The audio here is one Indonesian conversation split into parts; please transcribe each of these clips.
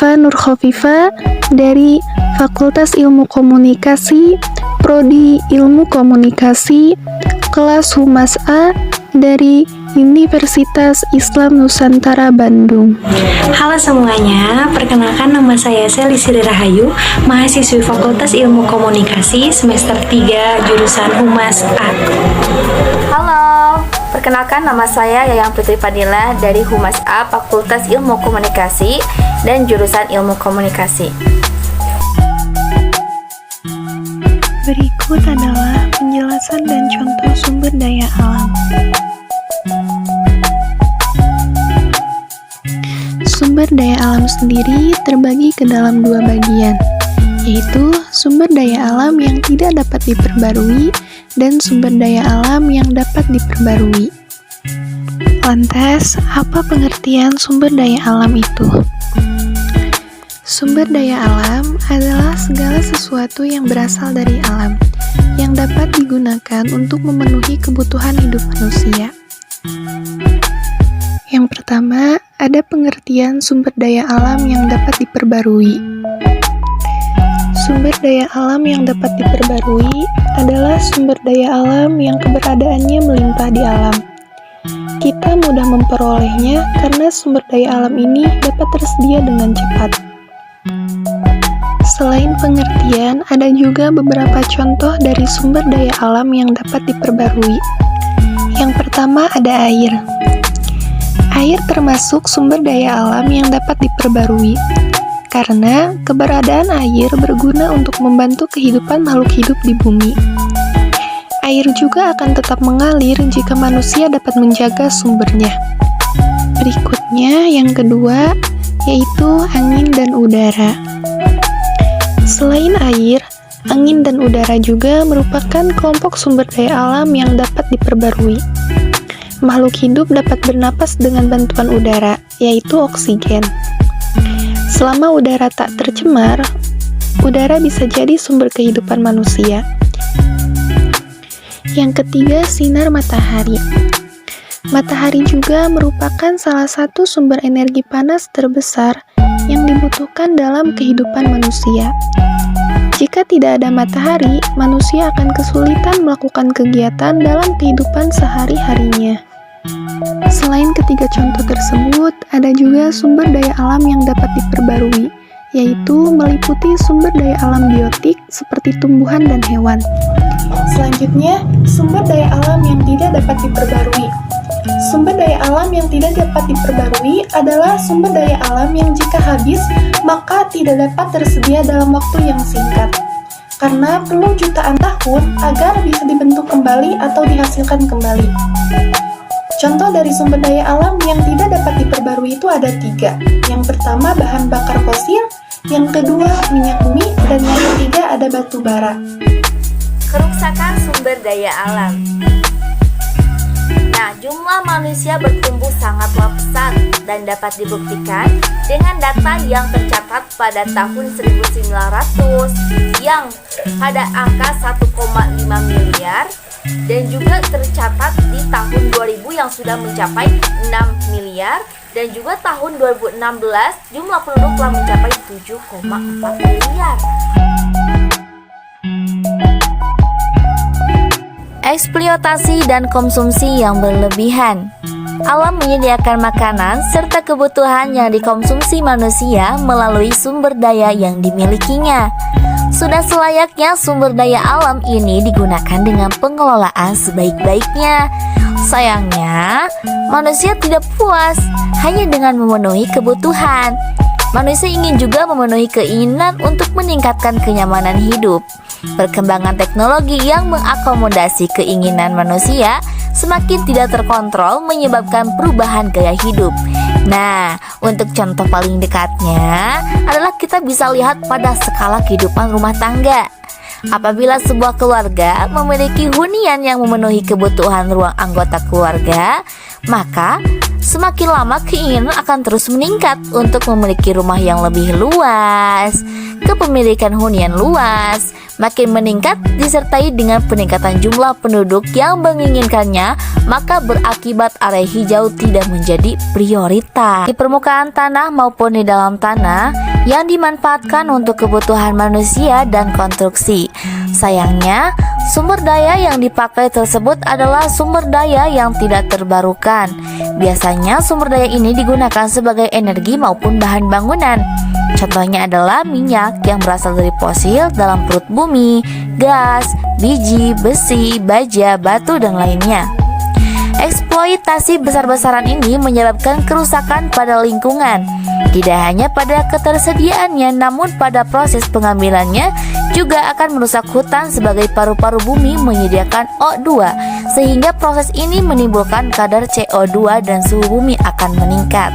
Syifa Nur Khofifa dari Fakultas Ilmu Komunikasi, Prodi Ilmu Komunikasi, kelas Humas A dari Universitas Islam Nusantara Bandung. Halo semuanya, perkenalkan nama saya Sely Sri Rahayu, mahasiswi Fakultas Ilmu Komunikasi semester 3 jurusan Humas A. Halo, perkenalkan nama saya Yayang Putri Fadila dari Humas A Fakultas Ilmu Komunikasi dan jurusan Ilmu Komunikasi. Berikut adalah penjelasan dan contoh sumber daya alam. Sumber daya alam sendiri terbagi ke dalam dua bagian, yaitu sumber daya alam yang tidak dapat diperbarui dan sumber daya alam yang dapat diperbarui. Lantas, apa pengertian sumber daya alam itu? Sumber daya alam adalah segala sesuatu yang berasal dari alam, yang dapat digunakan untuk memenuhi kebutuhan hidup manusia. Yang pertama, ada pengertian sumber daya alam yang dapat diperbarui. Sumber daya alam yang dapat diperbarui adalah sumber daya alam yang keberadaannya melimpah di alam. Kita mudah memperolehnya karena sumber daya alam ini dapat tersedia dengan cepat. Selain pengertian, ada juga beberapa contoh dari sumber daya alam yang dapat diperbarui. Yang pertama ada air. Air termasuk sumber daya alam yang dapat diperbarui, karena keberadaan air berguna untuk membantu kehidupan makhluk hidup di bumi. Air juga akan tetap mengalir jika manusia dapat menjaga sumbernya. Berikutnya, yang kedua, yaitu angin dan udara. Selain air, angin dan udara juga merupakan kelompok sumber daya alam yang dapat diperbarui. Makhluk hidup dapat bernapas dengan bantuan udara, yaitu oksigen. Selama udara tak tercemar, udara bisa jadi sumber kehidupan manusia. Yang ketiga, sinar matahari. Matahari juga merupakan salah satu sumber energi panas terbesar yang dibutuhkan dalam kehidupan manusia. Jika tidak ada matahari, manusia akan kesulitan melakukan kegiatan dalam kehidupan sehari-harinya. Selain ketiga contoh tersebut, ada juga sumber daya alam yang dapat diperbarui, yaitu meliputi sumber daya alam biotik seperti tumbuhan dan hewan. Selanjutnya, sumber daya alam yang tidak dapat diperbarui. Sumber daya alam yang tidak dapat diperbarui adalah sumber daya alam yang jika habis, maka tidak dapat tersedia dalam waktu yang singkat, karena perlu jutaan tahun agar bisa dibentuk kembali atau dihasilkan kembali. Contoh dari sumber daya alam yang tidak dapat diperbarui itu ada 3. Yang pertama bahan bakar fosil, yang kedua minyak bumi, dan yang ketiga ada batu bara. Kerusakan sumber daya alam. Nah, jumlah manusia bertumbuh sangatlah pesat dan dapat dibuktikan dengan data yang tercatat pada tahun 1900 yang pada angka 1,5 miliar dan juga tercatat di tahun 2000 yang sudah mencapai 6 miliar dan juga tahun 2016 jumlah penduduk telah mencapai 7,4 miliar. Eksploitasi dan konsumsi yang berlebihan. Alam menyediakan makanan serta kebutuhan yang dikonsumsi manusia melalui sumber daya yang dimilikinya. Sudah selayaknya sumber daya alam ini digunakan dengan pengelolaan sebaik-baiknya. Sayangnya, manusia tidak puas hanya dengan memenuhi kebutuhan. Manusia ingin juga memenuhi keinginan untuk meningkatkan kenyamanan hidup. Perkembangan teknologi yang mengakomodasi keinginan manusia semakin tidak terkontrol menyebabkan perubahan gaya hidup. Nah, untuk contoh paling dekatnya adalah kita bisa lihat pada skala kehidupan rumah tangga. Apabila sebuah keluarga memiliki hunian yang memenuhi kebutuhan ruang anggota keluarga, maka semakin lama keinginan akan terus meningkat untuk memiliki rumah yang lebih luas. Kepemilikan hunian luas makin meningkat disertai dengan peningkatan jumlah penduduk yang menginginkannya, maka berakibat area hijau tidak menjadi prioritas di permukaan tanah maupun di dalam tanah yang dimanfaatkan untuk kebutuhan manusia dan konstruksi. Sayangnya, sumber daya yang dipakai tersebut adalah sumber daya yang tidak terbarukan. Biasanya sumber daya ini digunakan sebagai energi maupun bahan bangunan. Contohnya adalah minyak yang berasal dari fosil dalam perut bumi, gas, biji, besi, baja, batu, dan lainnya. Eksploitasi besar-besaran ini menyebabkan kerusakan pada lingkungan. Tidak hanya pada ketersediaannya, namun pada proses pengambilannya juga akan merusak hutan sebagai paru-paru bumi menyediakan O2, sehingga proses ini menimbulkan kadar CO2 dan suhu bumi akan meningkat.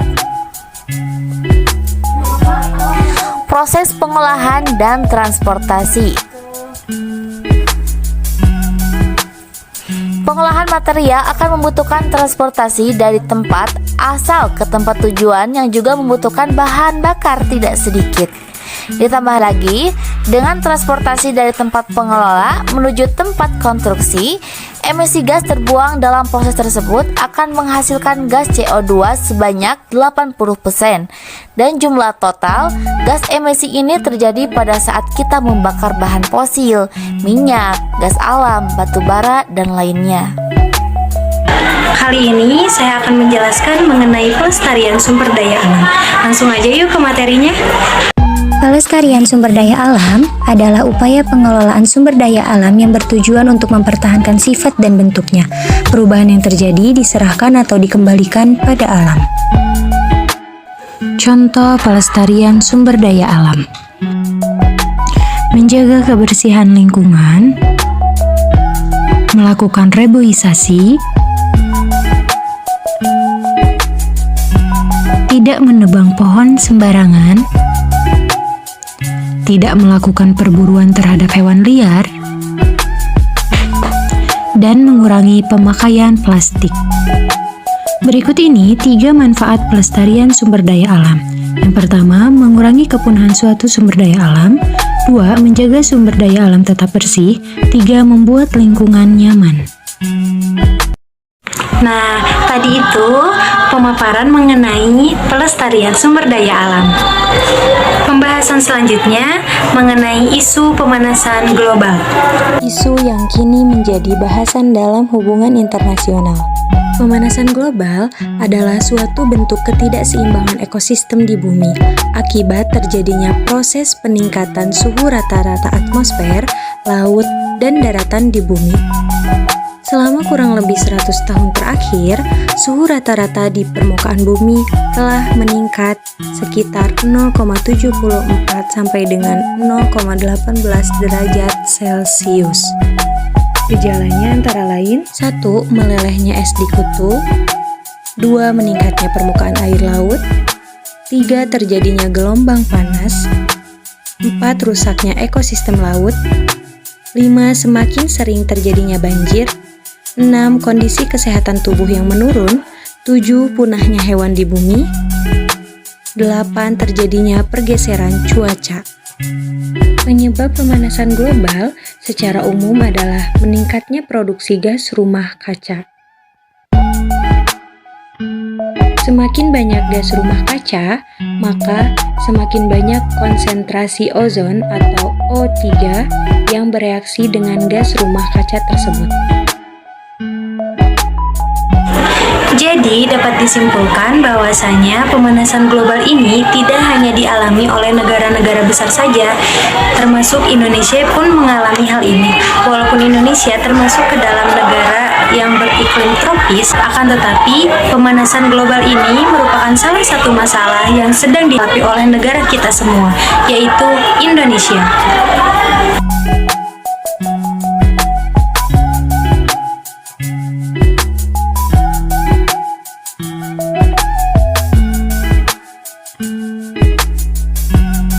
Proses pengolahan dan transportasi. Pengolahan material akan membutuhkan transportasi dari tempat asal ke tempat tujuan yang juga membutuhkan bahan bakar tidak sedikit. Ditambah lagi, dengan transportasi dari tempat pengelola menuju tempat konstruksi, emisi gas terbuang dalam proses tersebut akan menghasilkan gas CO2 sebanyak 80%. Dan jumlah total gas emisi ini terjadi pada saat kita membakar bahan fosil, minyak, gas alam, batu bara, dan lainnya. Kali ini saya akan menjelaskan mengenai pelestarian sumber daya alam. Langsung aja yuk ke materinya. Pelestarian sumber daya alam adalah upaya pengelolaan sumber daya alam yang bertujuan untuk mempertahankan sifat dan bentuknya. Perubahan yang terjadi diserahkan atau dikembalikan pada alam. Contoh pelestarian sumber daya alam: menjaga kebersihan lingkungan, melakukan reboisasi, tidak menebang pohon sembarangan, tidak melakukan perburuan terhadap hewan liar, dan mengurangi pemakaian plastik. Berikut ini 3 manfaat pelestarian sumber daya alam. Yang pertama, mengurangi kepunahan suatu sumber daya alam. 2. Menjaga sumber daya alam tetap bersih. 3. Membuat lingkungan nyaman. Nah, tadi itu pemaparan mengenai pelestarian sumber daya alam. Pembahasan selanjutnya mengenai isu pemanasan global. Isu yang kini menjadi bahasan dalam hubungan internasional. Pemanasan global adalah suatu bentuk ketidakseimbangan ekosistem di bumi akibat terjadinya proses peningkatan suhu rata-rata atmosfer, laut, dan daratan di bumi. Selama kurang lebih 100 tahun terakhir, suhu rata-rata di permukaan bumi telah meningkat sekitar 0,74 sampai dengan 0,18 derajat Celcius. Gejalanya antara lain: 1. Melelehnya es di kutu, 2. Meningkatnya permukaan air laut, 3. Terjadinya gelombang panas, 4. Rusaknya ekosistem laut, 5. Semakin sering terjadinya banjir, 6. Kondisi kesehatan tubuh yang menurun, 7. Punahnya hewan di bumi, 8. Terjadinya pergeseran cuaca. Penyebab pemanasan global secara umum adalah meningkatnya produksi gas rumah kaca. Semakin banyak gas rumah kaca, maka semakin banyak konsentrasi ozon atau O3 yang bereaksi dengan gas rumah kaca tersebut. Jadi dapat disimpulkan bahwasanya pemanasan global ini tidak hanya dialami oleh negara-negara besar saja, termasuk Indonesia pun mengalami hal ini. Walaupun Indonesia termasuk ke dalam negara yang beriklim tropis, akan tetapi pemanasan global ini merupakan salah satu masalah yang sedang dihadapi oleh negara kita semua, yaitu Indonesia.